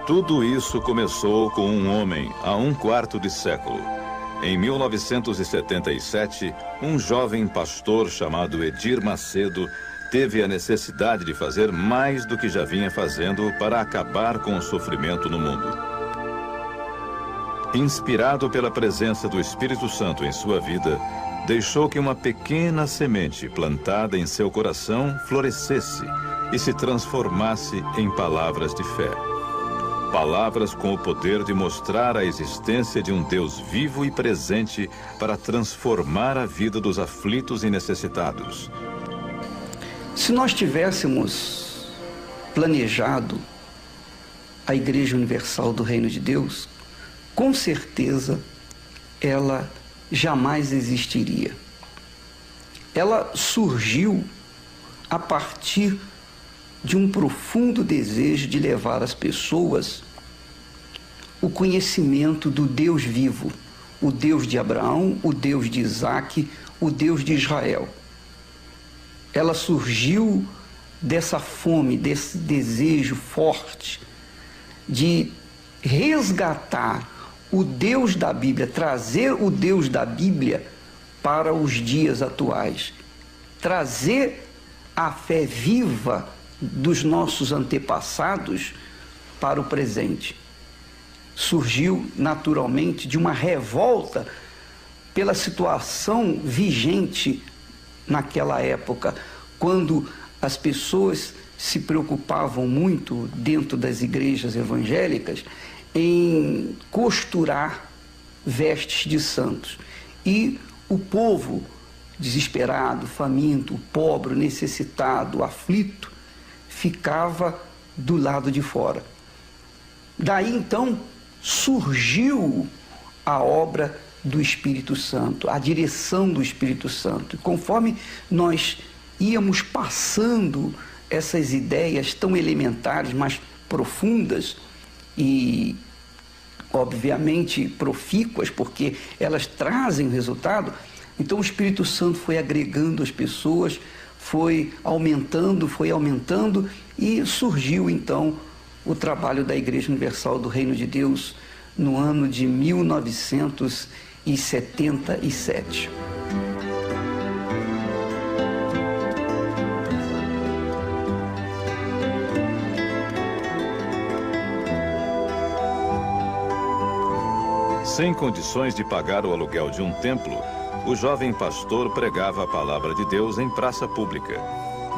Tudo isso começou com um homem há um quarto de século. Em 1977, um jovem pastor chamado Edir Macedo teve a necessidade de fazer mais do que já vinha fazendo para acabar com o sofrimento no mundo. Inspirado pela presença do Espírito Santo em sua vida, deixou que uma pequena semente plantada em seu coração florescesse e se transformasse em palavras de fé. Palavras com o poder de mostrar a existência de um Deus vivo e presente para transformar a vida dos aflitos e necessitados. Se nós tivéssemos planejado a Igreja Universal do Reino de Deus, com certeza ela jamais existiria. Ela surgiu a partir de um profundo desejo de levar às pessoas o conhecimento do Deus vivo, o Deus de Abraão, o Deus de Isaac, o Deus de Israel. Ela surgiu dessa fome, desse desejo forte de resgatar o Deus da Bíblia, trazer o Deus da Bíblia para os dias atuais, trazer a fé viva dos nossos antepassados para o presente. Surgiu naturalmente de uma revolta pela situação vigente naquela época, quando as pessoas se preocupavam muito dentro das igrejas evangélicas em costurar vestes de santos. E o povo desesperado, faminto, pobre, necessitado, aflito, ficava do lado de fora. Daí então surgiu a obra do Espírito Santo, a direção do Espírito Santo. E conforme nós íamos passando essas ideias tão elementares, mas profundas e obviamente profícuas, porque elas trazem resultado, então o Espírito Santo foi agregando as pessoas, foi aumentando e surgiu então o trabalho da Igreja Universal do Reino de Deus no ano de 1977. Sem condições de pagar o aluguel de um templo, o jovem pastor pregava a palavra de Deus em praça pública.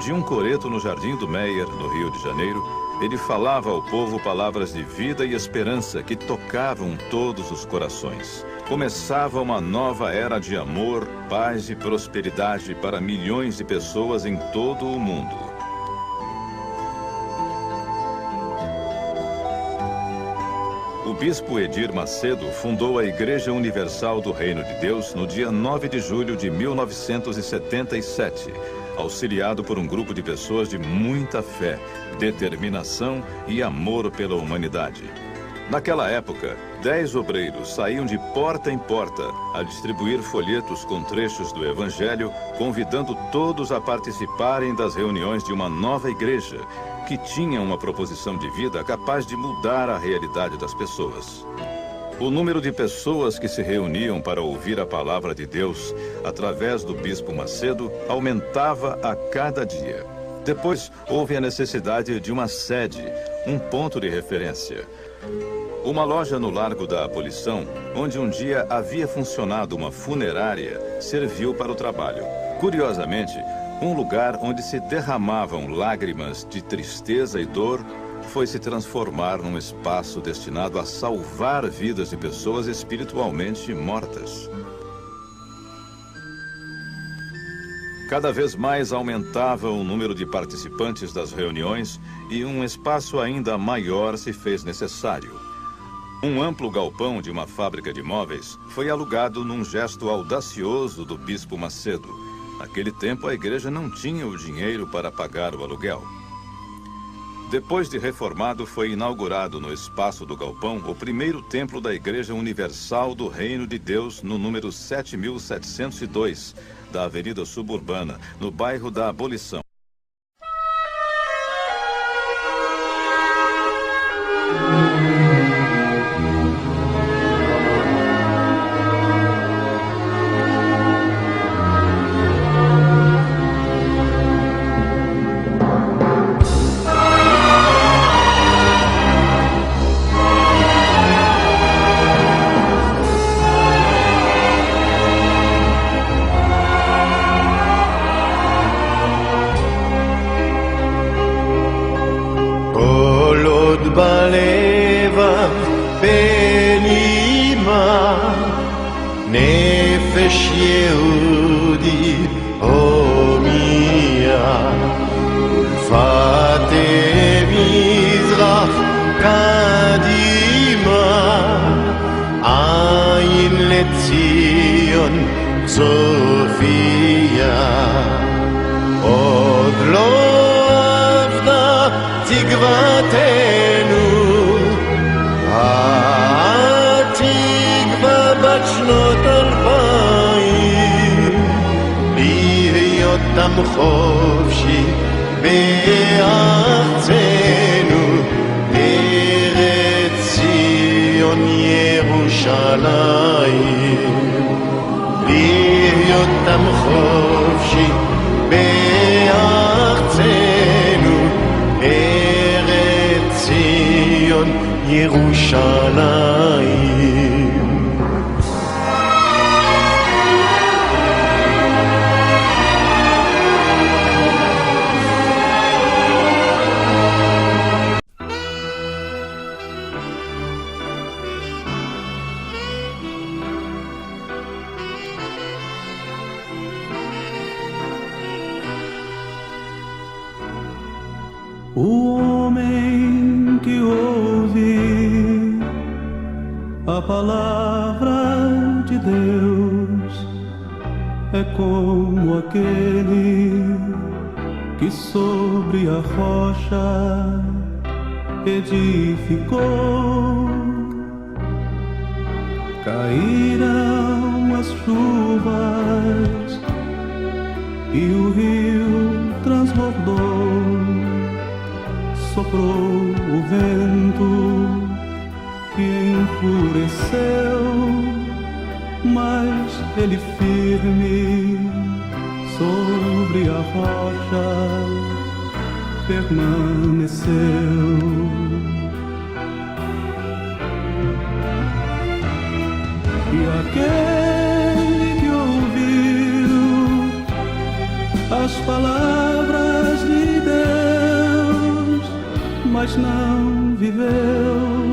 De um coreto no Jardim do Meier, no Rio de Janeiro, ele falava ao povo palavras de vida e esperança que tocavam todos os corações. Começava uma nova era de amor, paz e prosperidade para milhões de pessoas em todo o mundo. O bispo Edir Macedo fundou a Igreja Universal do Reino de Deus no dia 9 de julho de 1977, auxiliado por um grupo de pessoas de muita fé, determinação e amor pela humanidade. Naquela época, 10 obreiros saíam de porta em porta a distribuir folhetos com trechos do Evangelho, convidando todos a participarem das reuniões de uma nova igreja, que tinha uma proposição de vida capaz de mudar a realidade das pessoas. O número de pessoas que se reuniam para ouvir a palavra de Deus através do bispo Macedo aumentava a cada dia. Depois, houve a necessidade de uma sede, um ponto de referência. Uma loja no Largo da Abolição, onde um dia havia funcionado uma funerária, serviu para o trabalho. Curiosamente, um lugar onde se derramavam lágrimas de tristeza e dor foi se transformar num espaço destinado a salvar vidas de pessoas espiritualmente mortas. Cada vez mais aumentava o número de participantes das reuniões e um espaço ainda maior se fez necessário. Um amplo galpão de uma fábrica de móveis foi alugado num gesto audacioso do bispo Macedo. Naquele tempo, a igreja não tinha o dinheiro para pagar o aluguel. Depois de reformado, foi inaugurado no espaço do galpão o primeiro templo da Igreja Universal do Reino de Deus, no número 7702, da Avenida Suburbana, no bairro da Abolição. נפש יהודי הומייה ולפתי מזרח קדימה עין לציון צופיה עוד לא אבדה תקוותנו התקווה בת שנות 2000 להיות עם חופשי בארצנו ארץ ציון ירושלים להיות עם חופשי בארצנו ארץ ציון ירושלים O homem que ouve a palavra de Deus é como aquele que sobre a rocha edificou. Caíram as chuvas e o rio transbordou. Soprou o vento que enfureceu, mas ele firme sobre a rocha permaneceu. E aquele que ouviu as palavras de Deus, mas não viveu,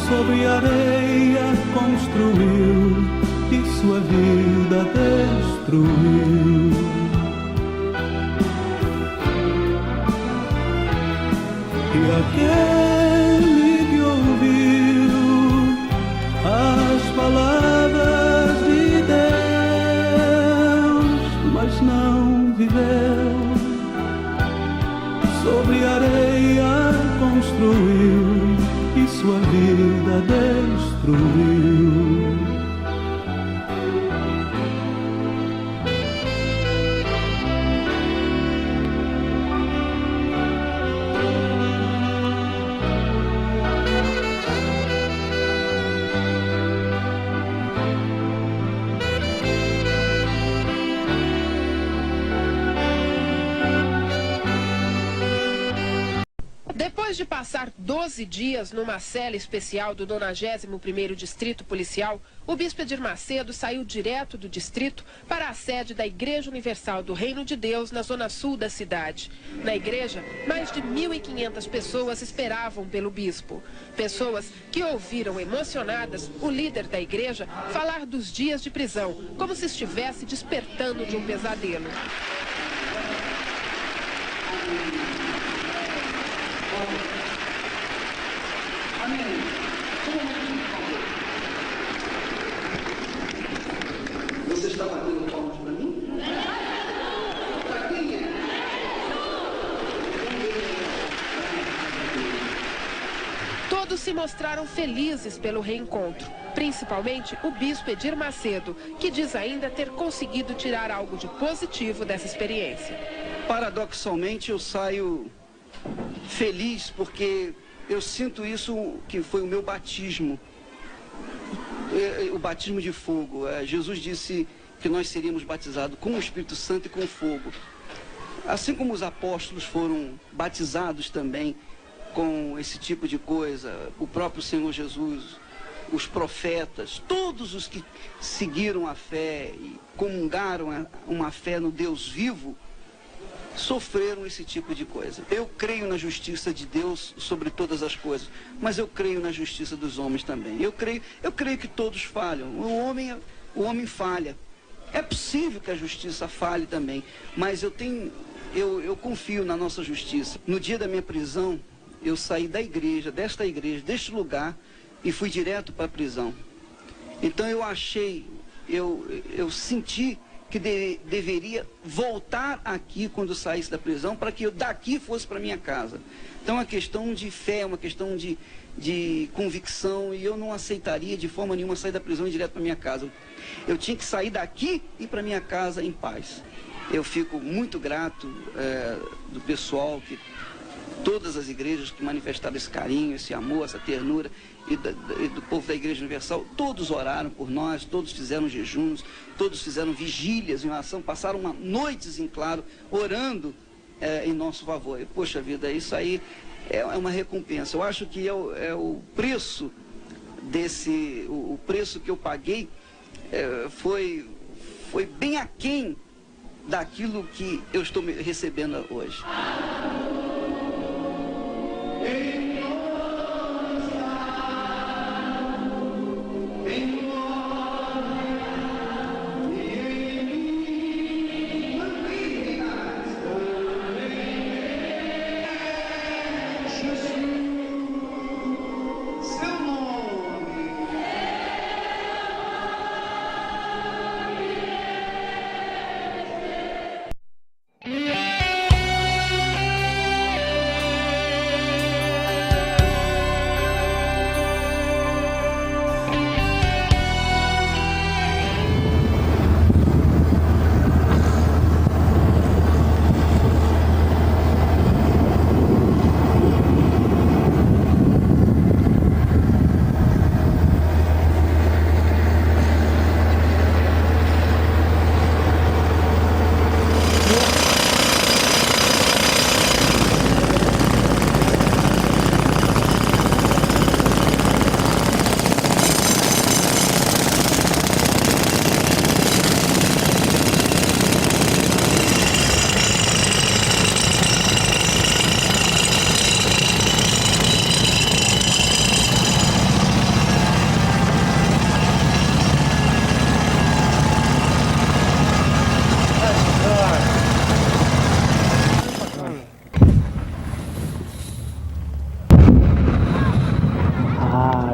sobre areia construiu e sua vida destruiu. E aquele que ouviu as palavras de Deus, mas não viveu, sobre areia construiu e sua vida destruiu. Depois de passar 12 dias numa cela especial do 91º Distrito Policial, o bispo Edir Macedo saiu direto do distrito para a sede da Igreja Universal do Reino de Deus, na zona sul da cidade. Na igreja, mais de 1.500 pessoas esperavam pelo bispo. Pessoas que ouviram emocionadas o líder da igreja falar dos dias de prisão, como se estivesse despertando de um pesadelo. Você está batendo palmas para mim? Para quem é? Todos se mostraram felizes pelo reencontro, principalmente o bispo Edir Macedo, que diz ainda ter conseguido tirar algo de positivo dessa experiência. Paradoxalmente, eu saio feliz porque eu sinto isso que foi o meu batismo. O batismo de fogo. Jesus disse que nós seríamos batizados com o Espírito Santo e com fogo. Assim como os apóstolos foram batizados também com esse tipo de coisa, o próprio Senhor Jesus, os profetas, todos os que seguiram a fé e comungaram uma fé no Deus vivo, sofreram esse tipo de coisa. Eu creio na justiça de Deus sobre todas as coisas, mas eu creio na justiça dos homens também. Eu creio que todos falham. O homem falha. É possível que a justiça falhe também, mas eu confio na nossa justiça. No dia da minha prisão, eu saí da igreja, deste lugar, e fui direto para a prisão. Então eu senti que deveria voltar aqui quando saísse da prisão, para que eu daqui fosse para minha casa. Então é uma questão de fé, uma questão de convicção, e eu não aceitaria de forma nenhuma sair da prisão e ir direto para minha casa. Eu tinha que sair daqui e ir para minha casa em paz. Eu fico muito grato do pessoal, todas as igrejas que manifestaram esse carinho, esse amor, essa ternura, e do povo da Igreja Universal. Todos oraram por nós, todos fizeram jejuns, todos fizeram vigílias em oração, passaram noites em claro, orando em nosso favor. E, poxa vida, isso aí é uma recompensa. Eu acho que é o preço o preço que eu paguei foi bem aquém daquilo que eu estou recebendo hoje.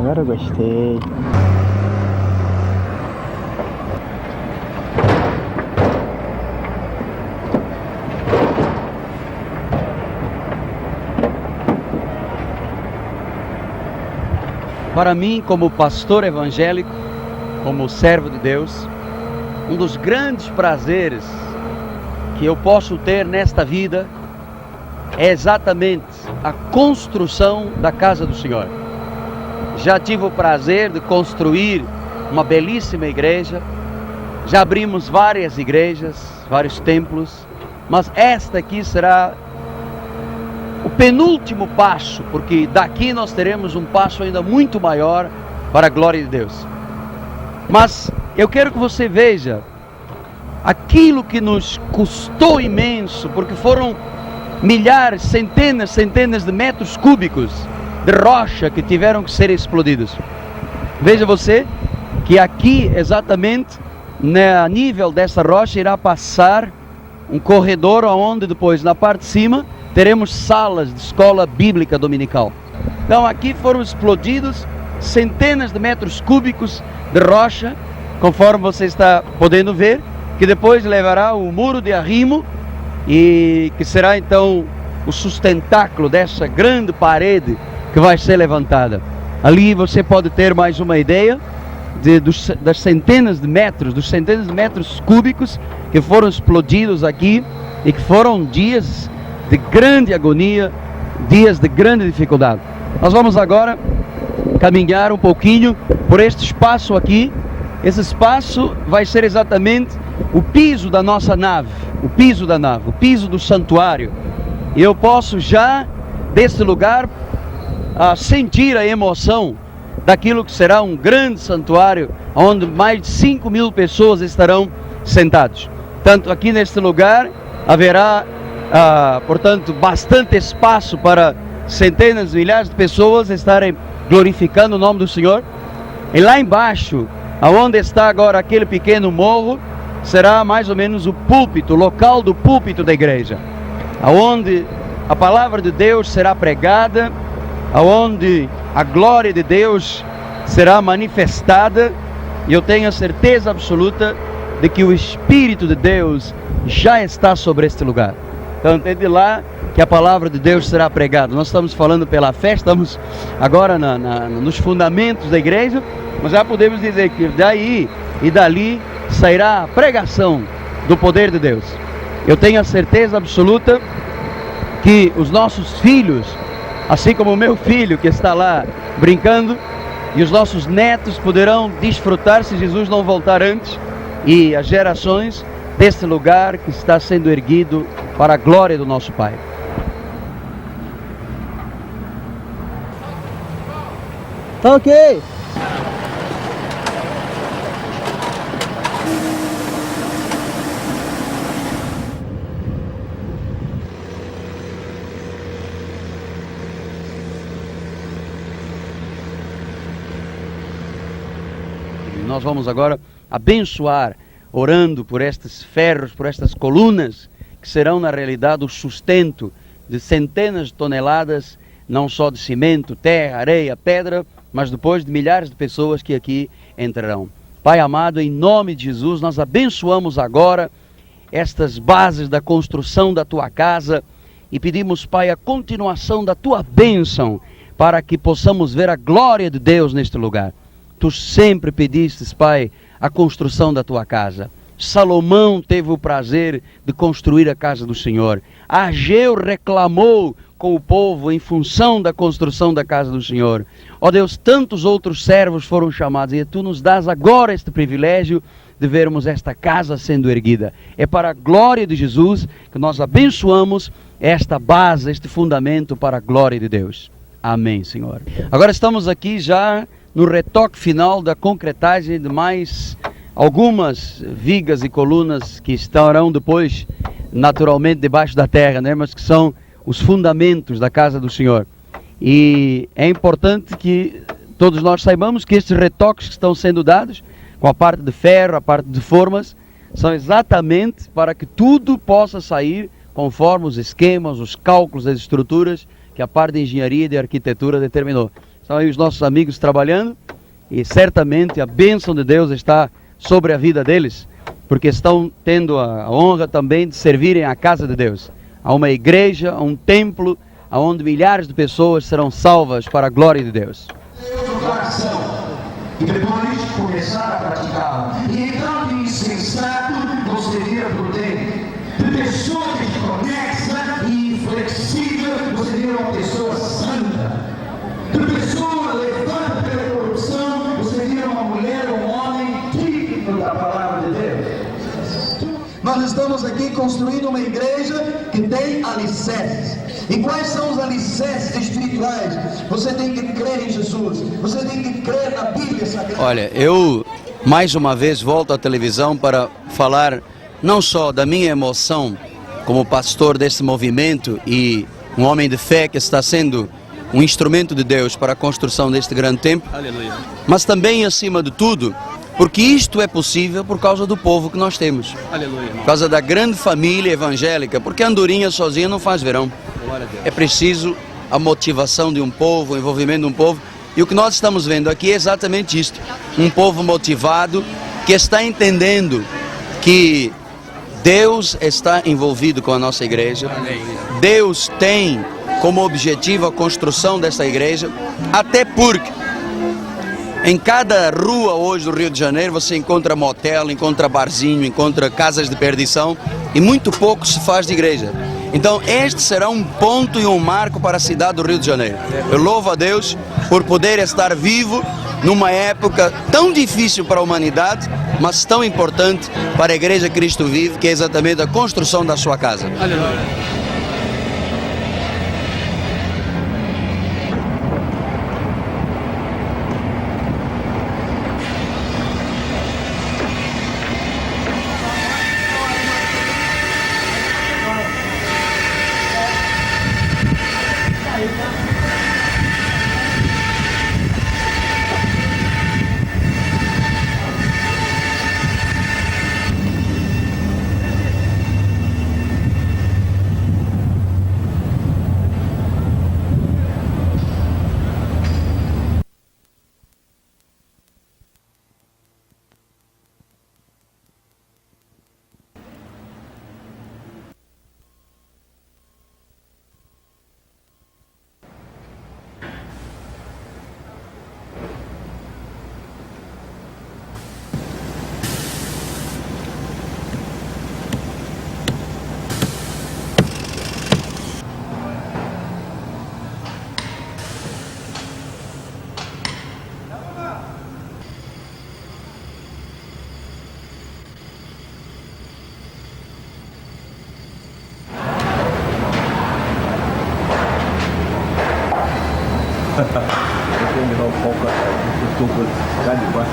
Agora eu gostei. Para mim, como pastor evangélico, como servo de Deus, um dos grandes prazeres que eu posso ter nesta vida é exatamente a construção da casa do Senhor. Já tive o prazer de construir uma belíssima igreja, já abrimos várias igrejas, vários templos, mas esta aqui será o penúltimo passo, porque daqui nós teremos um passo ainda muito maior para a glória de Deus. Mas eu quero que você veja aquilo que nos custou imenso, porque foram milhares, centenas de metros cúbicos de rocha que tiveram que ser explodidos. Veja você que aqui exatamente a nível dessa rocha irá passar um corredor onde depois na parte de cima teremos salas de escola bíblica dominical. Então aqui foram explodidos centenas de metros cúbicos de rocha, conforme você está podendo ver, que depois levará o muro de arrimo e que será então o sustentáculo dessa grande parede que vai ser levantada. Ali você pode ter mais uma ideia das centenas de metros cúbicos que foram explodidos aqui e que foram dias de grande agonia, dias de grande dificuldade. Nós vamos agora caminhar um pouquinho por este espaço aqui. Esse espaço vai ser exatamente o piso da nossa nave, o piso do santuário. E eu posso já desse lugar sentir a emoção daquilo que será um grande santuário, onde mais de 5.000 pessoas estarão sentados. Tanto aqui neste lugar haverá portanto, bastante espaço para centenas, milhares de pessoas estarem glorificando o nome do Senhor. E lá embaixo, aonde está agora aquele pequeno morro, será mais ou menos o púlpito, o local do púlpito da igreja, aonde a palavra de Deus será pregada, aonde a glória de Deus será manifestada, e eu tenho a certeza absoluta de que o Espírito de Deus já está sobre este lugar. Então é de lá que a palavra de Deus será pregada. Nós estamos falando pela fé, estamos agora nos fundamentos da igreja, mas já podemos dizer que daí e dali sairá a pregação do poder de Deus. Eu tenho a certeza absoluta que os nossos filhos, assim como o meu filho que está lá brincando, e os nossos netos poderão desfrutar, se Jesus não voltar antes, e as gerações desse lugar que está sendo erguido para a glória do nosso Pai. Tá ok. Nós vamos agora abençoar, orando por estes ferros, por estas colunas, que serão na realidade o sustento de centenas de toneladas, não só de cimento, terra, areia, pedra, mas depois de milhares de pessoas que aqui entrarão. Pai amado, em nome de Jesus, nós abençoamos agora estas bases da construção da Tua casa e pedimos, Pai, a continuação da Tua bênção para que possamos ver a glória de Deus neste lugar. Tu sempre pedistes, Pai, a construção da Tua casa. Salomão teve o prazer de construir a casa do Senhor. Ageu reclamou com o povo em função da construção da casa do Senhor. Ó Deus, tantos outros servos foram chamados e Tu nos dás agora este privilégio de vermos esta casa sendo erguida. É para a glória de Jesus que nós abençoamos esta base, este fundamento para a glória de Deus. Amém, Senhor. Agora estamos aqui já no retoque final da concretagem de mais algumas vigas e colunas que estarão depois naturalmente debaixo da terra, né? Mas que são os fundamentos da casa do Senhor. E é importante que todos nós saibamos que estes retoques que estão sendo dados, com a parte de ferro, a parte de formas, são exatamente para que tudo possa sair conforme os esquemas, os cálculos, as estruturas que a parte de engenharia e de arquitetura determinou. Estão aí os nossos amigos trabalhando e certamente a bênção de Deus está sobre a vida deles, porque estão tendo a honra também de servirem a casa de Deus, a uma igreja, a um templo, onde milhares de pessoas serão salvas para a glória de Deus. E depois começar a praticá-la. E então de insensato você vira prudente, de pessoa desconexa e inflexível você vira uma pessoa santa, de pessoa levada pela corrupção você vira uma mulher ou um homem digno da palavra de Deus. Nós estamos aqui construindo uma igreja que tem alicerces. E quais são os alicerces espirituais? Você tem que crer em Jesus, você tem que crer na Bíblia Sagrada. Olha, eu mais uma vez volto à televisão para falar não só da minha emoção como pastor desse movimento e um homem de fé que está sendo um instrumento de Deus para a construção deste grande templo. Aleluia. Mas também, acima de tudo, porque isto é possível por causa do povo que nós temos. Aleluia. Por causa da grande família evangélica, porque a andorinha sozinha não faz verão. É preciso a motivação de um povo, o envolvimento de um povo. E o que nós estamos vendo aqui é exatamente isto. Um povo motivado que está entendendo que Deus está envolvido com a nossa igreja. Deus tem como objetivo a construção dessa igreja, até porque em cada rua hoje do Rio de Janeiro você encontra motel, encontra barzinho, encontra casas de perdição e muito pouco se faz de igreja. Então este será um ponto e um marco para a cidade do Rio de Janeiro. Eu louvo a Deus por poder estar vivo numa época tão difícil para a humanidade, mas tão importante para a Igreja Cristo Vive, que é exatamente a construção da sua casa. Aleluia. Vou terminar o palco, eu tô cá de baixo.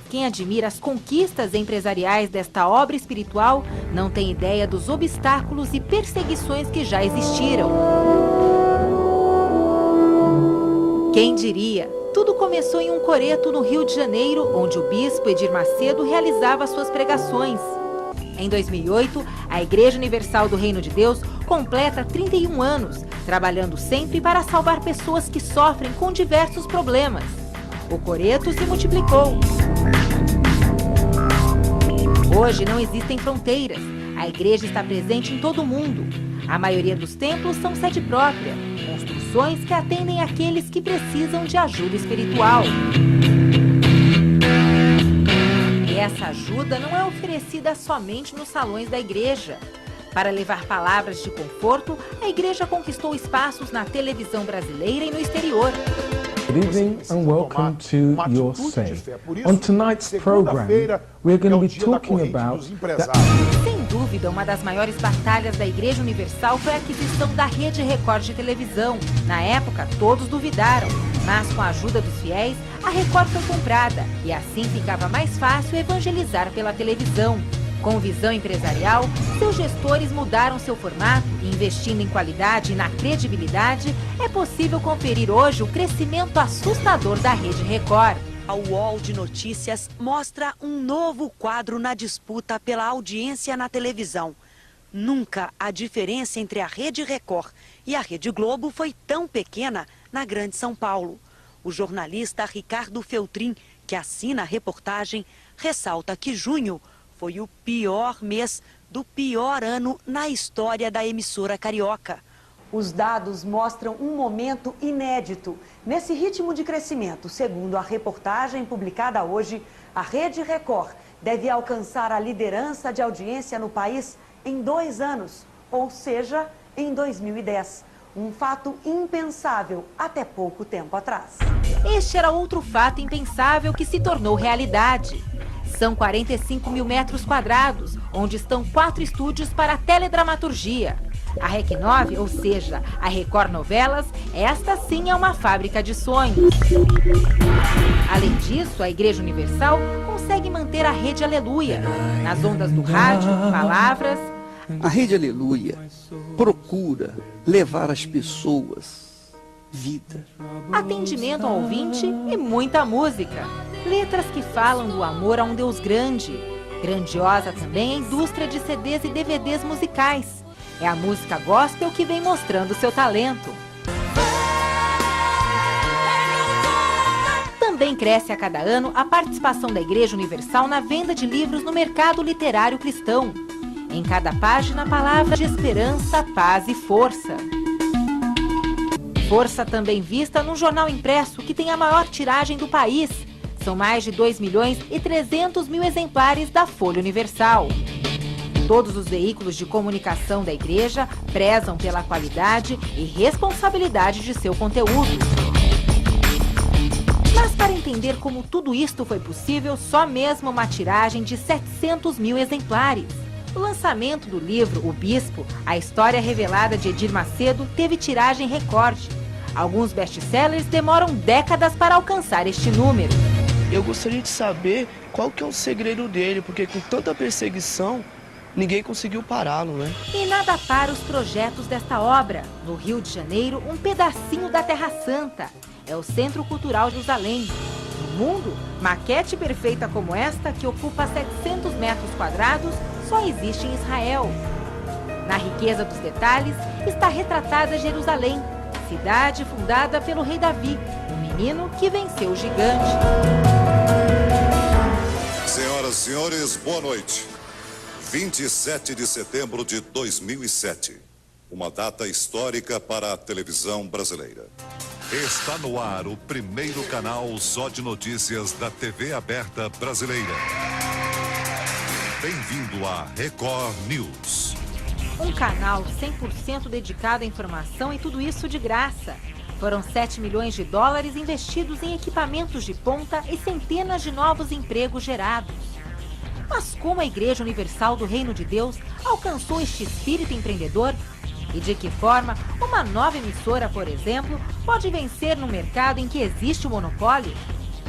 Quem admira as conquistas empresariais desta obra espiritual não tem ideia dos obstáculos e perseguições que já existiram. Quem diria? Tudo começou em um coreto no Rio de Janeiro, onde o bispo Edir Macedo realizava suas pregações. Em 2008, a Igreja Universal do Reino de Deus completa 31 anos, trabalhando sempre para salvar pessoas que sofrem com diversos problemas. O coreto se multiplicou. Hoje não existem fronteiras. A igreja está presente em todo o mundo. A maioria dos templos são sede própria, construções que atendem àqueles que precisam de ajuda espiritual. E essa ajuda não é oferecida somente nos salões da igreja. Para levar palavras de conforto, a igreja conquistou espaços na televisão brasileira e no exterior. Good evening and welcome to Your Say. On tonight's program, we're going to be talking about Sem dúvida, uma das maiores batalhas da Igreja Universal foi a aquisição da Rede Record de televisão. Na época, todos duvidaram, mas com a ajuda dos fiéis, a Record foi comprada e assim ficava mais fácil evangelizar pela televisão. Com visão empresarial, seus gestores mudaram seu formato e, investindo em qualidade e na credibilidade, é possível conferir hoje o crescimento assustador da Rede Record. A UOL de Notícias mostra um novo quadro na disputa pela audiência na televisão. Nunca a diferença entre a Rede Record e a Rede Globo foi tão pequena na Grande São Paulo. O jornalista Ricardo Feltrin, que assina a reportagem, ressalta que junho foi o pior mês do pior ano na história da emissora carioca. Os dados mostram um momento inédito. Nesse ritmo de crescimento, segundo a reportagem publicada hoje, a Rede Record deve alcançar a liderança de audiência no país em 2 anos, ou seja, em 2010. Um fato impensável até pouco tempo atrás. Este era outro fato impensável que se tornou realidade. São 45 mil metros quadrados, onde estão 4 estúdios para teledramaturgia. A Rec 9, ou seja, a Record Novelas, esta sim é uma fábrica de sonhos. Além disso, a Igreja Universal consegue manter a Rede Aleluia. Nas ondas do rádio, palavras. A Rede Aleluia procura levar às pessoas vida, Atendimento ao ouvinte e muita música. Letras que falam do amor a um Deus grande. Grandiosa também a indústria de CDs e DVDs musicais. É a música gospel que vem mostrando seu talento. Também cresce a cada ano a participação da Igreja Universal na venda de livros no mercado literário cristão. Em cada página, palavras de esperança, paz e força. Força também vista num jornal impresso que tem a maior tiragem do país. São mais de 2.300.000 exemplares da Folha Universal. Todos os veículos de comunicação da igreja prezam pela qualidade e responsabilidade de seu conteúdo. Mas para entender como tudo isto foi possível, só mesmo uma tiragem de 700 mil exemplares. O lançamento do livro O Bispo, a história revelada de Edir Macedo, teve tiragem recorde. Alguns best-sellers demoram décadas para alcançar este número. Eu gostaria de saber qual que é o segredo dele, porque com tanta perseguição, ninguém conseguiu pará-lo, né? E nada para os projetos desta obra. No Rio de Janeiro, um pedacinho da Terra Santa. É o Centro Cultural Jerusalém. No mundo, maquete perfeita como esta, que ocupa 700 metros quadrados, só existe em Israel. Na riqueza dos detalhes, está retratada Jerusalém, cidade fundada pelo rei Davi, o menino que venceu o gigante. Senhoras e senhores, boa noite. 27 de setembro de 2007. Uma data histórica para a televisão brasileira. Está no ar o primeiro canal só de notícias da TV aberta brasileira. Bem-vindo a Record News. Um canal 100% dedicado à informação e tudo isso de graça. Foram 7 milhões de dólares investidos em equipamentos de ponta e centenas de novos empregos gerados. Mas como a Igreja Universal do Reino de Deus alcançou este espírito empreendedor? E de que forma uma nova emissora, por exemplo, pode vencer no mercado em que existe o monopólio?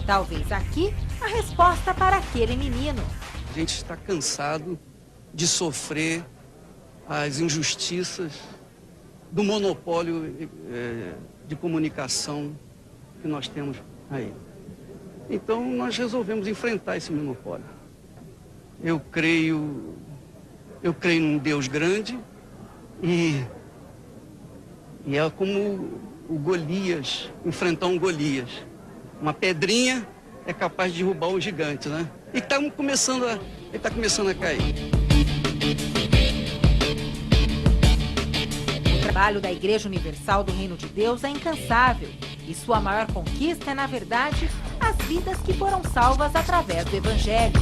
Talvez aqui a resposta para aquele menino. A gente está cansado de sofrer as injustiças do monopólio de comunicação que nós temos aí. Então nós resolvemos enfrentar esse monopólio. Eu creio num Deus grande e é como o Golias, enfrentar um Golias. Uma pedrinha é capaz de derrubar um gigante, né? E ele está começando a cair. O trabalho da Igreja Universal do Reino de Deus é incansável. E sua maior conquista é, na verdade, as vidas que foram salvas através do Evangelho.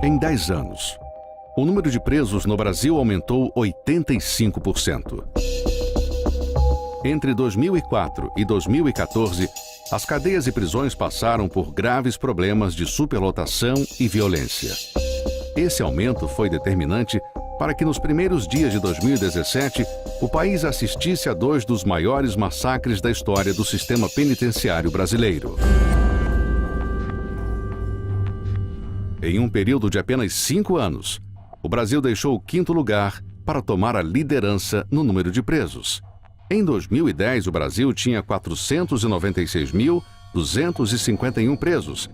Em 10 anos, o número de presos no Brasil aumentou 85%. Entre 2004 e 2014, as cadeias e prisões passaram por graves problemas de superlotação e violência. Esse aumento foi determinante para que nos primeiros dias de 2017, o país assistisse a 2 dos maiores massacres da história do sistema penitenciário brasileiro. Em um período de apenas 5 anos, o Brasil deixou o 5º lugar para tomar a liderança no número de presos. Em 2010, o Brasil tinha 496.251 presos.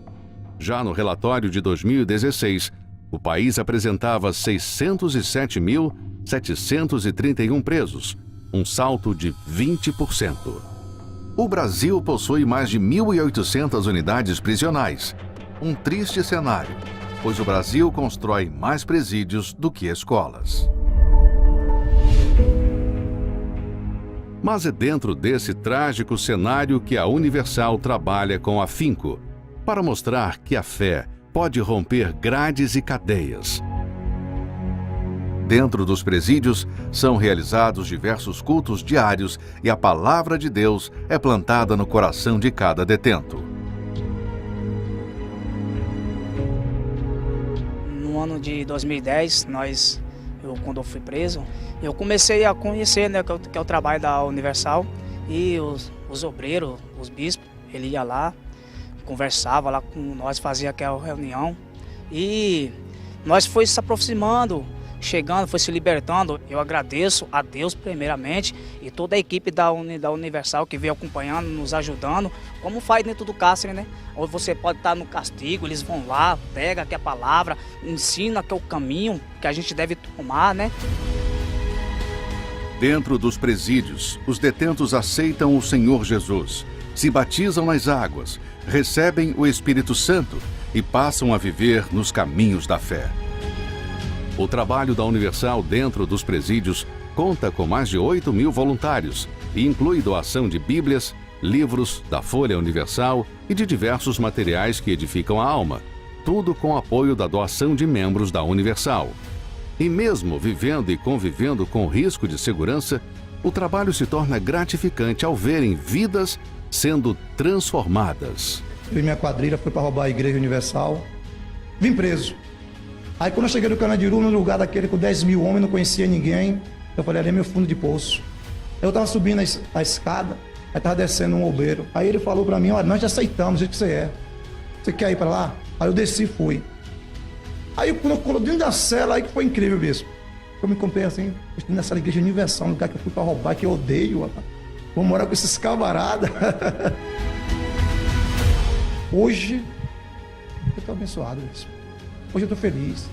Já no relatório de 2016, o país apresentava 607.731 presos, um salto de 20%. O Brasil possui mais de 1.800 unidades prisionais. Um triste cenário, pois o Brasil constrói mais presídios do que escolas. Mas é dentro desse trágico cenário que a Universal trabalha com afinco, para mostrar que a fé pode romper grades e cadeias. Dentro dos presídios, são realizados diversos cultos diários e a palavra de Deus é plantada no coração de cada detento. No ano de 2010, quando eu fui preso, eu comecei a conhecer, né, que é o trabalho da Universal, e os obreiros, os bispos, ele ia lá, conversava lá com nós, fazia aquela reunião, e nós foi se aproximando, chegando, foi se libertando. Eu agradeço a Deus primeiramente e toda a equipe da Universal que veio acompanhando, nos ajudando, como faz dentro do cárcere, né? Ou você pode estar no castigo, eles vão lá, pega aqui a palavra, ensina que é o caminho que a gente deve tomar, né? Dentro dos presídios, os detentos aceitam o Senhor Jesus, se batizam nas águas, recebem o Espírito Santo e passam a viver nos caminhos da fé. O trabalho da Universal dentro dos presídios conta com mais de 8.000 voluntários e inclui doação de Bíblias, livros da Folha Universal e de diversos materiais que edificam a alma, tudo com apoio da doação de membros da Universal. E mesmo vivendo e convivendo com risco de segurança, o trabalho se torna gratificante ao verem vidas sendo transformadas. Eu e minha quadrilha foi para roubar a Igreja Universal, vim preso. Aí quando eu cheguei no Carandiru, no lugar daquele com 10 mil homens, não conhecia ninguém, eu falei, ali é meu fundo de poço. Eu estava subindo a escada, aí estava descendo um obreiro. Aí ele falou para mim, olha, nós te aceitamos do jeito que você é. Você quer ir para lá? Aí eu desci e fui. Aí quando dentro da cela, aí que foi incrível, bispo. Eu me comprei assim, nessa Igreja Universal, um lugar que eu fui para roubar, que eu odeio, rapaz. Vou morar com esses camaradas. Hoje, eu estou abençoado, bispo. Hoje eu estou feliz.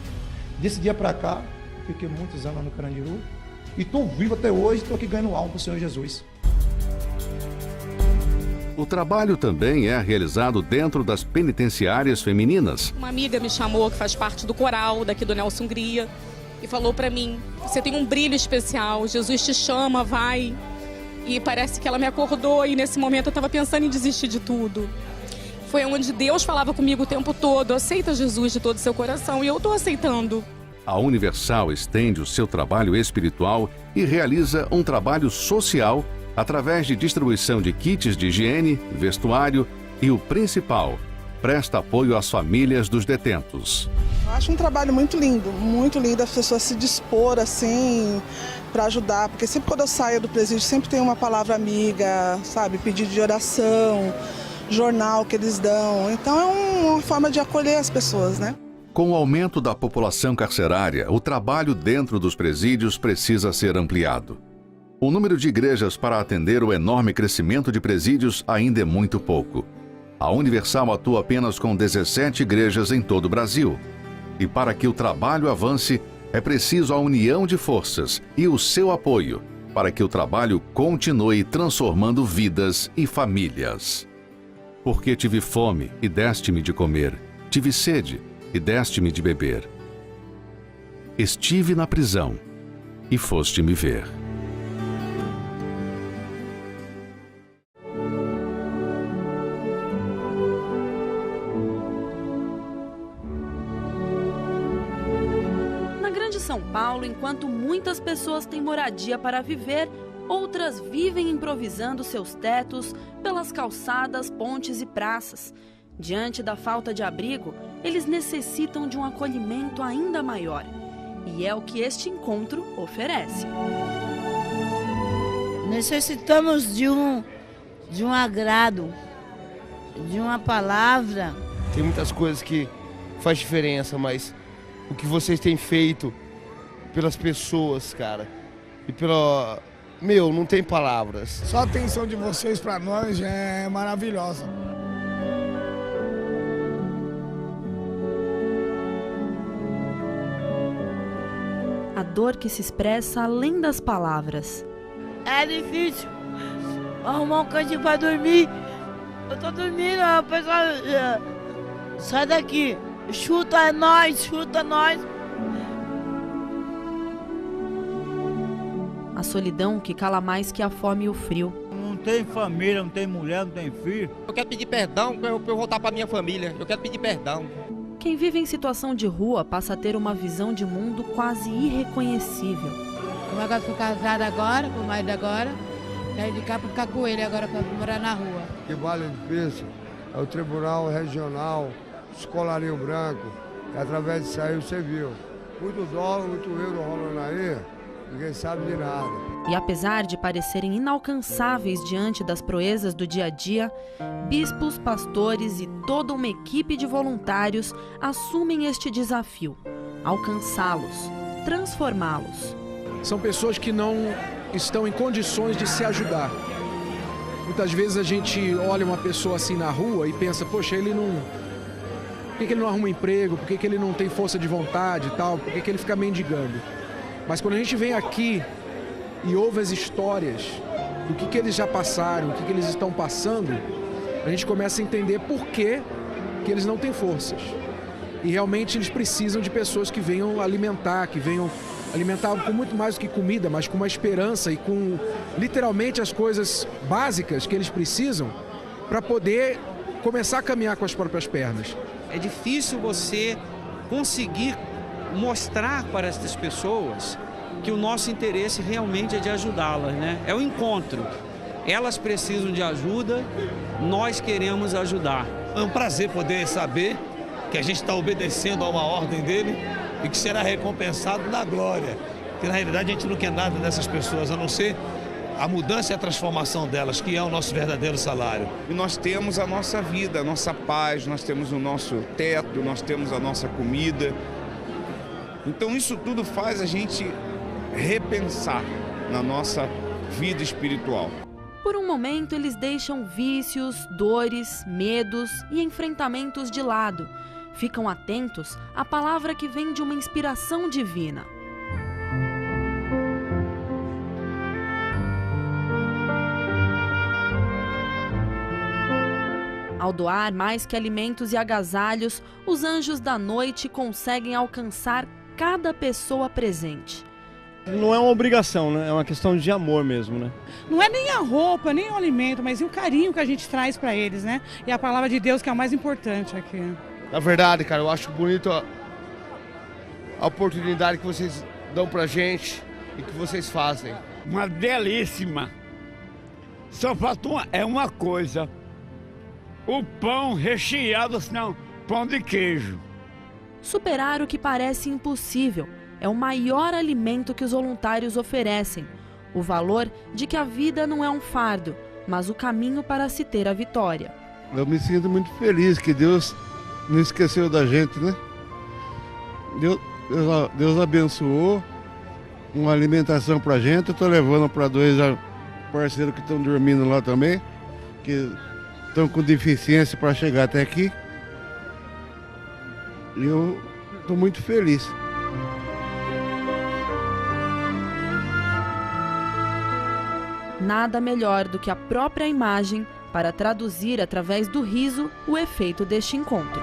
Desse dia para cá, fiquei muitos anos lá no Carandiru e estou vivo até hoje, estou aqui ganhando alma para o Senhor Jesus. O trabalho também é realizado dentro das penitenciárias femininas. Uma amiga me chamou, que faz parte do coral daqui do Nelson Hungria, e falou para mim, você tem um brilho especial, Jesus te chama, vai. E parece que ela me acordou e nesse momento eu estava pensando em desistir de tudo. Foi onde Deus falava comigo o tempo todo, aceita Jesus de todo o seu coração, e eu estou aceitando. A Universal estende o seu trabalho espiritual e realiza um trabalho social através de distribuição de kits de higiene, vestuário e, o principal, presta apoio às famílias dos detentos. Eu acho um trabalho muito lindo as pessoas se dispor assim para ajudar, porque sempre quando eu saio do presídio sempre tem uma palavra amiga, sabe, pedido de oração, jornal que eles dão, então é uma forma de acolher as pessoas, né? Com o aumento da população carcerária, o trabalho dentro dos presídios precisa ser ampliado. O número de igrejas para atender o enorme crescimento de presídios ainda é muito pouco. A Universal atua apenas com 17 igrejas em todo o Brasil. E para que o trabalho avance, é preciso a união de forças e o seu apoio para que o trabalho continue transformando vidas e famílias. Porque tive fome e deste-me de comer, tive sede e deste-me de beber. Estive na prisão e foste-me ver. de São Paulo, enquanto muitas pessoas têm moradia para viver, outras vivem improvisando seus tetos pelas calçadas, pontes e praças. Diante da falta de abrigo, eles necessitam de um acolhimento ainda maior. E é o que este encontro oferece. Necessitamos de um agrado, de uma palavra. Tem muitas coisas que faz diferença, mas o que vocês têm feito pelas pessoas, cara, e pela... Meu, não tem palavras. Só a atenção de vocês para nós é maravilhosa. A dor que se expressa além das palavras. É difícil arrumar um cantinho pra dormir. Eu tô dormindo, a pessoa sai daqui, chuta nós, chuta nós. A solidão que cala mais que a fome e o frio. Não tem família, não tem mulher, não tem filho. Eu quero pedir perdão pra eu voltar pra minha família. Eu quero pedir perdão. Quem vive em situação de rua passa a ter uma visão de mundo quase irreconhecível. Como agora sou casada agora, com o marido agora, saí de cá para ficar com ele agora para morar na rua. Que vale difícil é o Tribunal Regional, Escolarinho Branco, e através disso aí você viu. Muito dólar, muito euro rolando aí, ninguém sabe de nada. E apesar de parecerem inalcançáveis diante das proezas do dia a dia, bispos, pastores e toda uma equipe de voluntários assumem este desafio: alcançá-los, transformá-los. São pessoas que não estão em condições de se ajudar. Muitas vezes a gente olha uma pessoa assim na rua e pensa, poxa, ele não... Por que ele não arruma um emprego? Por que ele não tem força de vontade e tal? Por que ele fica mendigando? Mas quando a gente vem aqui e ouve as histórias do que eles já passaram, o que eles estão passando, a gente começa a entender por que eles não têm forças. E realmente eles precisam de pessoas que venham alimentar, que venham alimentar com muito mais do que comida, mas com uma esperança e com literalmente as coisas básicas que eles precisam para poder começar a caminhar com as próprias pernas. É difícil você conseguir mostrar para essas pessoas que o nosso interesse realmente é de ajudá-las, né? É o encontro. Elas precisam de ajuda, nós queremos ajudar. É um prazer poder saber que a gente está obedecendo a uma ordem dele e que será recompensado na glória. Porque na realidade a gente não quer nada dessas pessoas, a não ser a mudança e a transformação delas, que é o nosso verdadeiro salário. E nós temos a nossa vida, a nossa paz, nós temos o nosso teto, nós temos a nossa comida. Então isso tudo faz a gente repensar na nossa vida espiritual. Por um momento eles deixam vícios, dores, medos e enfrentamentos de lado. Ficam atentos à palavra que vem de uma inspiração divina. Ao doar mais que alimentos e agasalhos, os anjos da noite conseguem alcançar cada pessoa presente. Não é uma obrigação, né? É uma questão de amor mesmo, né? Não é nem a roupa, nem o alimento, mas o carinho que a gente traz para eles, né? E a palavra de Deus que é o mais importante aqui. Na verdade, cara, eu acho bonito a oportunidade que vocês dão pra gente e que vocês fazem. Uma delícia. Só falta uma coisa. O pão recheado, senão pão de queijo. Superar o que parece impossível é o maior alimento que os voluntários oferecem. O valor de que a vida não é um fardo, mas o caminho para se ter a vitória. Eu me sinto muito feliz que Deus não esqueceu da gente, né? Deus abençoou uma alimentação pra gente. Eu tô levando para 2 parceiros que estão dormindo lá também, que estão com deficiência para chegar até aqui. E eu estou muito feliz. Nada melhor do que a própria imagem para traduzir através do riso o efeito deste encontro.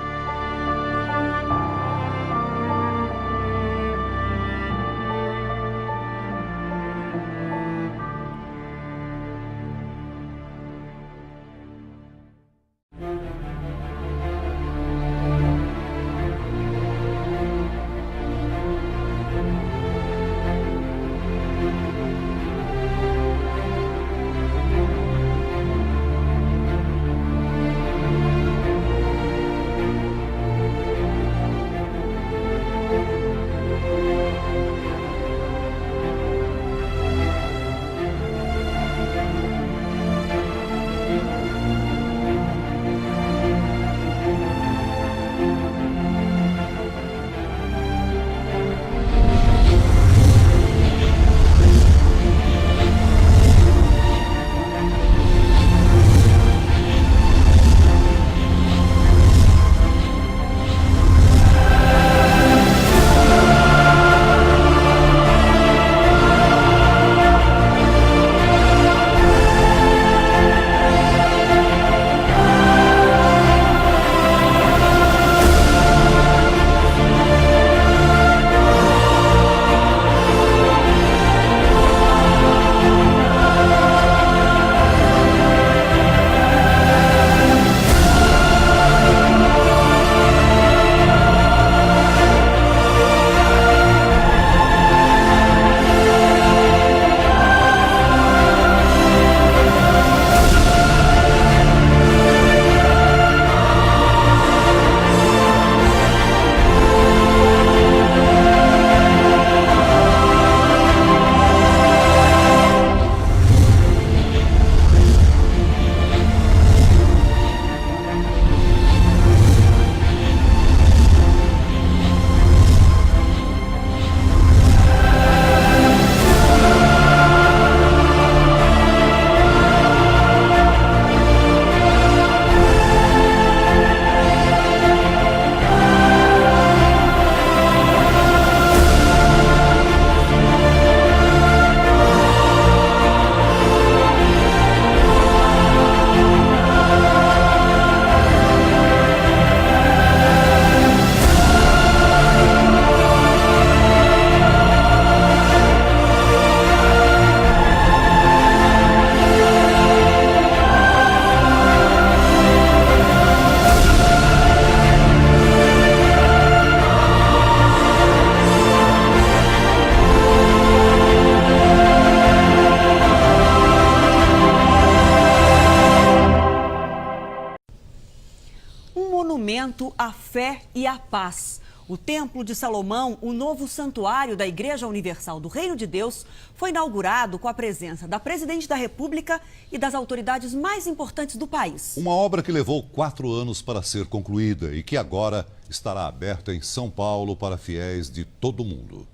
a fé e a paz. O Templo de Salomão, o novo santuário da Igreja Universal do Reino de Deus, foi inaugurado com a presença da Presidente da República e das autoridades mais importantes do país. Uma obra que levou 4 anos para ser concluída e que agora estará aberta em São Paulo para fiéis de todo o mundo.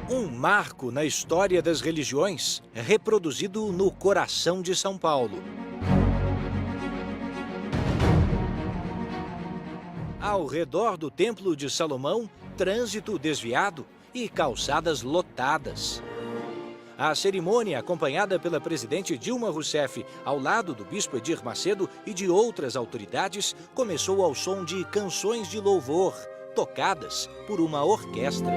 Um marco na história das religiões é reproduzido no coração de São Paulo. Ao redor do Templo de Salomão, trânsito desviado e calçadas lotadas. A cerimônia, acompanhada pela presidente Dilma Rousseff, ao lado do bispo Edir Macedo e de outras autoridades, começou ao som de canções de louvor, tocadas por uma orquestra.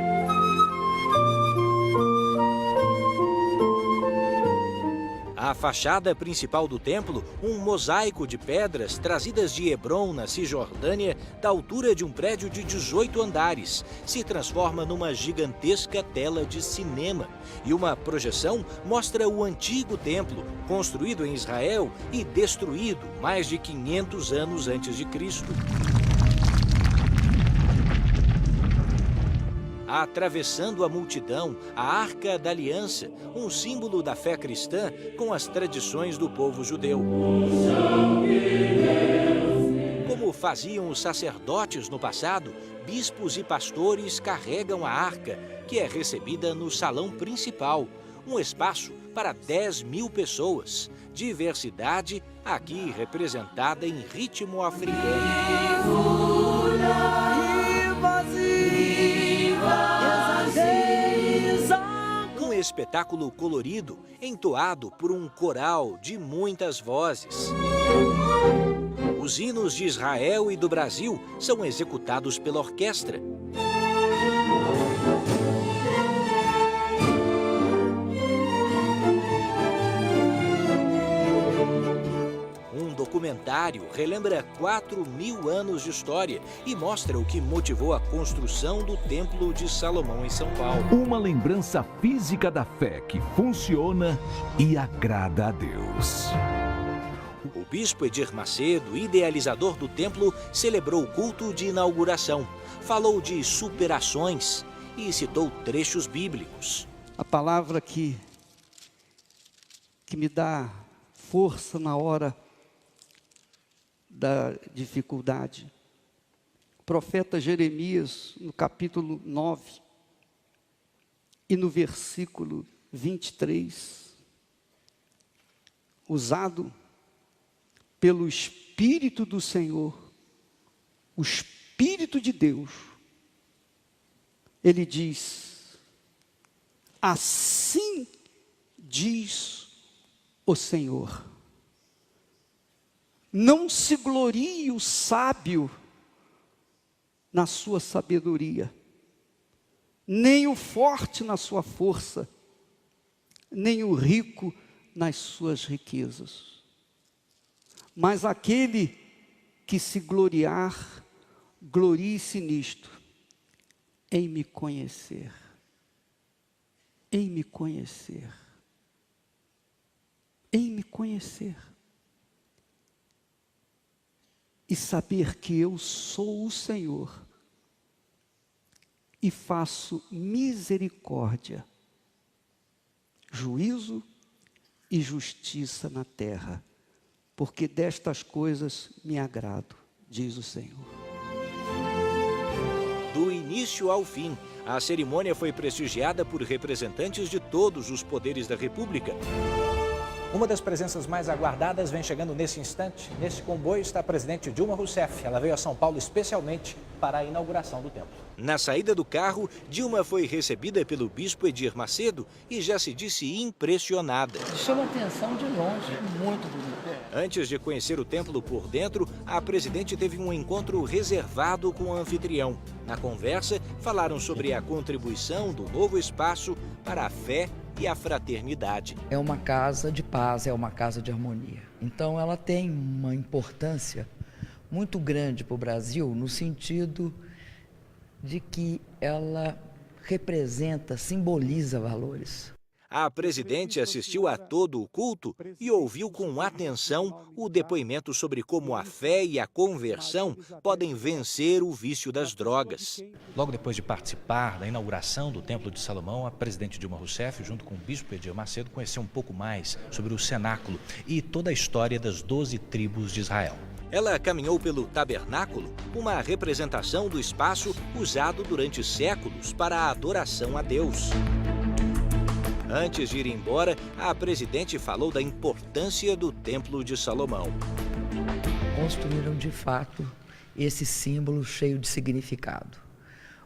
A fachada principal do templo, um mosaico de pedras trazidas de Hebrom, na Cisjordânia, da altura de um prédio de 18 andares, se transforma numa gigantesca tela de cinema. E uma projeção mostra o antigo templo, construído em Israel e destruído mais de 500 anos antes de Cristo. Atravessando a multidão, a Arca da Aliança, um símbolo da fé cristã com as tradições do povo judeu. Como faziam os sacerdotes no passado, bispos e pastores carregam a arca, que é recebida no salão principal, um espaço para 10.000 pessoas. Diversidade aqui representada em ritmo africano. Um espetáculo colorido, entoado por um coral de muitas vozes. Os hinos de Israel e do Brasil são executados pela orquestra. Um documentário relembra 4.000 anos de história e mostra o que motivou a construção do Templo de Salomão em São Paulo. Uma lembrança física da fé que funciona e agrada a Deus. O bispo Edir Macedo, idealizador do templo, celebrou o culto de inauguração. Falou de superações e citou trechos bíblicos. A palavra que me dá força na hora da dificuldade. O profeta Jeremias, no capítulo 9 e no versículo 23, usado pelo Espírito do Senhor, o Espírito de Deus, ele diz: assim diz o Senhor, não se glorie o sábio na sua sabedoria, nem o forte na sua força, nem o rico nas suas riquezas. Mas aquele que se gloriar, glorie-se nisto, em me conhecer. Em me conhecer. Em me conhecer. E saber que eu sou o Senhor e faço misericórdia, juízo e justiça na terra, porque destas coisas me agrado, diz o Senhor. Do início ao fim, a cerimônia foi prestigiada por representantes de todos os poderes da República. Uma das presenças mais aguardadas vem chegando nesse instante. Neste comboio está a presidente Dilma Rousseff. Ela veio a São Paulo especialmente para a inauguração do templo. Na saída do carro, Dilma foi recebida pelo bispo Edir Macedo e já se disse impressionada. Chama atenção de longe, muito bonito. Antes de conhecer o templo por dentro, a presidente teve um encontro reservado com o anfitrião. Na conversa, falaram sobre a contribuição do novo espaço para a fé e a fraternidade. É uma casa de paz, é uma casa de harmonia. Então ela tem uma importância muito grande para o Brasil, no sentido de que ela representa, simboliza valores. A presidente assistiu a todo o culto e ouviu com atenção o depoimento sobre como a fé e a conversão podem vencer o vício das drogas. Logo depois de participar da inauguração do Templo de Salomão, a presidente Dilma Rousseff, junto com o bispo Edir Macedo, conheceu um pouco mais sobre o cenáculo e toda a história das 12 tribos de Israel. Ela caminhou pelo tabernáculo, uma representação do espaço usado durante séculos para a adoração a Deus. Antes de ir embora, a presidente falou da importância do Templo de Salomão. Construíram de fato esse símbolo cheio de significado,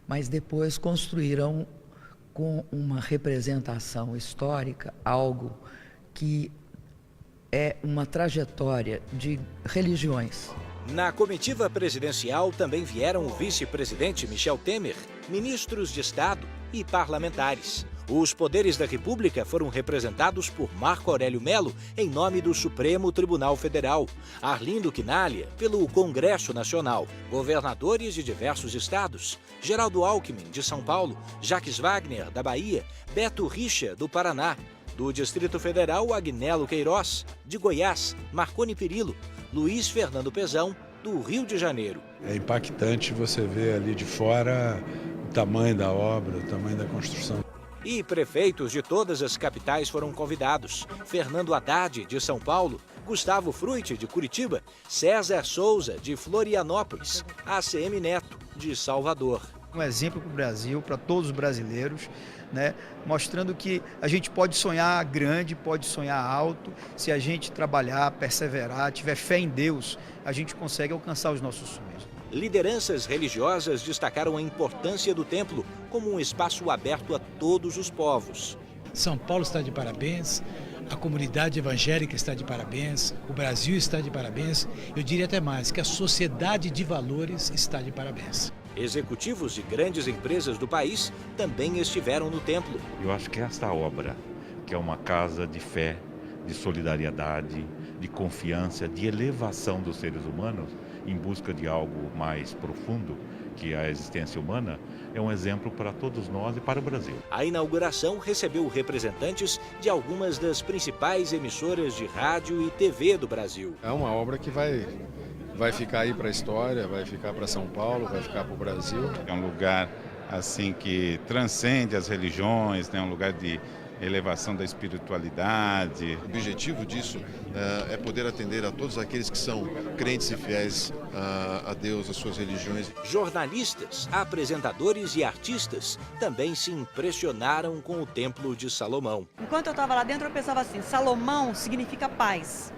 mas depois construíram com uma representação histórica algo que é uma trajetória de religiões. Na comitiva presidencial também vieram o vice-presidente Michel Temer, ministros de Estado e parlamentares. Os poderes da República foram representados por Marco Aurélio Mello, em nome do Supremo Tribunal Federal, Arlindo Quinalha, pelo Congresso Nacional, governadores de diversos estados, Geraldo Alckmin, de São Paulo, Jacques Wagner, da Bahia, Beto Richa, do Paraná, do Distrito Federal, Agnello Queiroz, de Goiás, Marconi Perillo, Luiz Fernando Pezão, do Rio de Janeiro. É impactante você ver ali de fora o tamanho da obra, o tamanho da construção. E prefeitos de todas as capitais foram convidados. Fernando Haddad, de São Paulo, Gustavo Fruit, de Curitiba, César Souza, de Florianópolis, ACM Neto, de Salvador. Um exemplo para o Brasil, para todos os brasileiros, né? Mostrando que a gente pode sonhar grande, pode sonhar alto. Se a gente trabalhar, perseverar, tiver fé em Deus, a gente consegue alcançar os nossos sonhos. Lideranças religiosas destacaram a importância do templo como um espaço aberto a todos os povos. São Paulo está de parabéns, a comunidade evangélica está de parabéns, o Brasil está de parabéns, eu diria até mais, que a sociedade de valores está de parabéns. Executivos de grandes empresas do país também estiveram no templo. Eu acho que esta obra, que é uma casa de fé, de solidariedade, de confiança, de elevação dos seres humanos, em busca de algo mais profundo, que é a existência humana, é um exemplo para todos nós e para o Brasil. A inauguração recebeu representantes de algumas das principais emissoras de rádio e TV do Brasil. É uma obra que vai ficar aí para a história, vai ficar para São Paulo, vai ficar para o Brasil. É um lugar assim que transcende as religiões, né? Um lugar de elevação da espiritualidade. O objetivo disso é poder atender a todos aqueles que são crentes e fiéis a Deus, às suas religiões. Jornalistas, apresentadores e artistas também se impressionaram com o Templo de Salomão. Enquanto eu estava lá dentro, eu pensava assim, Salomão significa paz.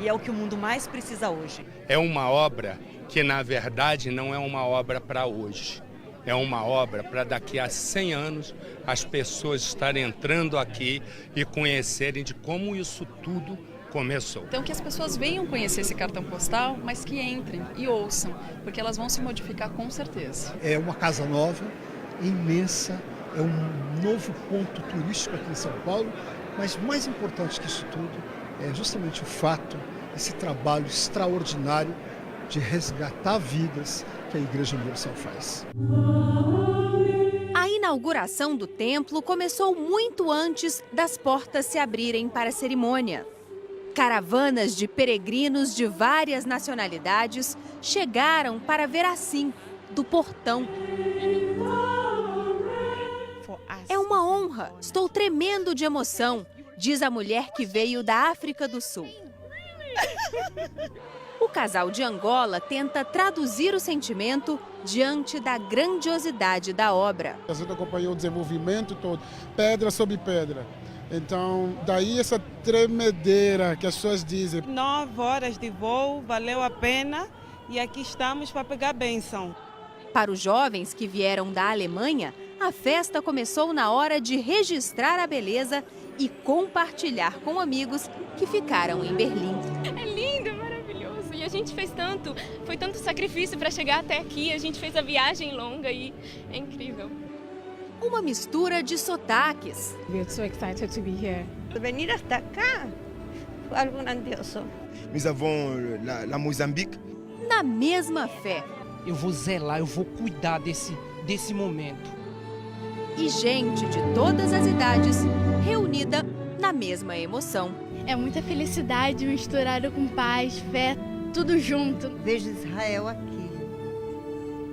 E é o que o mundo mais precisa hoje. É uma obra que, na verdade, não é uma obra para hoje. É uma obra para daqui a 100 anos as pessoas estarem entrando aqui e conhecerem de como isso tudo começou. Então que as pessoas venham conhecer esse cartão postal, mas que entrem e ouçam, porque elas vão se modificar com certeza. É uma casa nova, imensa, é um novo ponto turístico aqui em São Paulo, mas mais importante que isso tudo é justamente o fato, esse trabalho extraordinário de resgatar vidas que a Igreja Universal faz. A inauguração do templo começou muito antes das portas se abrirem para a cerimônia. Caravanas de peregrinos de várias nacionalidades chegaram para ver assim, do portão. É uma honra, estou tremendo de emoção, diz a mulher que veio da África do Sul. O casal de Angola tenta traduzir o sentimento diante da grandiosidade da obra. A gente acompanhou o desenvolvimento todo, pedra sobre pedra. Então, daí essa tremedeira que as pessoas dizem. 9 horas de voo, valeu a pena e aqui estamos para pegar a bênção. Para os jovens que vieram da Alemanha, a festa começou na hora de registrar a beleza e compartilhar com amigos que ficaram em Berlim. É lindo, é maravilhoso. E a gente fez tanto, foi tanto sacrifício para chegar até aqui. A gente fez a viagem longa e é incrível. Uma mistura de sotaques. We're so excited to be here. Venir hasta cá foi algo grandioso. Nós avons la Moçambique. Na mesma fé. Eu vou zelar, eu vou cuidar desse momento. e gente de todas as idades reunida na mesma emoção. É muita felicidade misturada com paz, fé, tudo junto. Vejo Israel aqui,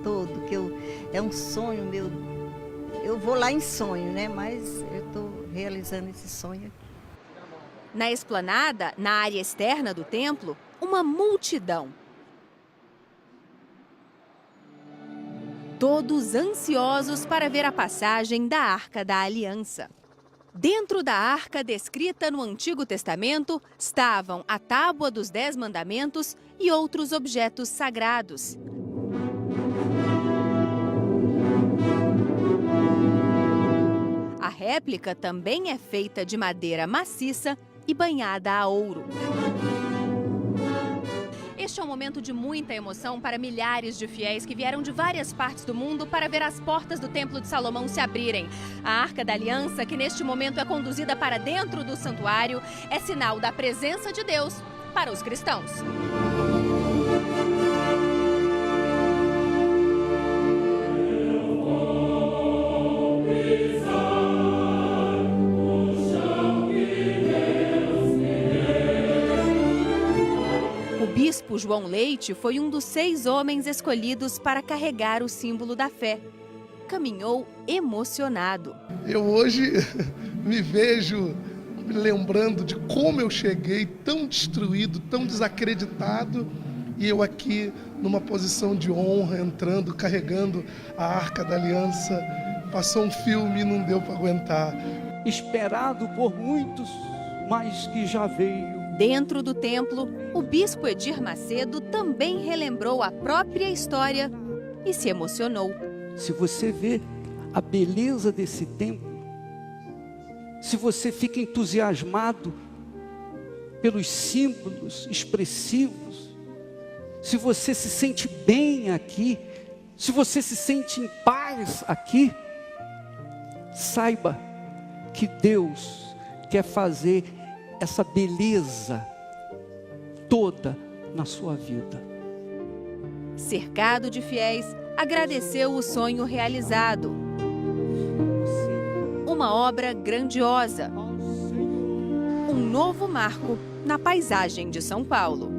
todo, que é um sonho meu. Eu vou lá em sonho, né? Mas eu estou realizando esse sonho aqui. Na esplanada, na área externa do templo, uma multidão. Todos ansiosos para ver a passagem da Arca da Aliança. Dentro da arca descrita no Antigo Testamento estavam a Tábua dos 10 Mandamentos e outros objetos sagrados. A réplica também é feita de madeira maciça e banhada a ouro. Este é um momento de muita emoção para milhares de fiéis que vieram de várias partes do mundo para ver as portas do Templo de Salomão se abrirem. A Arca da Aliança, que neste momento é conduzida para dentro do santuário, é sinal da presença de Deus para os cristãos. O bispo João Leite foi um dos 6 homens escolhidos para carregar o símbolo da fé. Caminhou emocionado. Eu hoje me vejo lembrando de como eu cheguei tão destruído, tão desacreditado, e eu aqui numa posição de honra, entrando, carregando a Arca da Aliança. Passou um filme e não deu para aguentar. Esperado por muitos, mas que já veio. Dentro do templo, o bispo Edir Macedo também relembrou a própria história e se emocionou. Se você vê a beleza desse templo, se você fica entusiasmado pelos símbolos expressivos, se você se sente bem aqui, se você se sente em paz aqui, saiba que Deus quer fazer essa beleza toda na sua vida. Cercado de fiéis, agradeceu o sonho realizado. Uma obra grandiosa. Um novo marco na paisagem de São Paulo.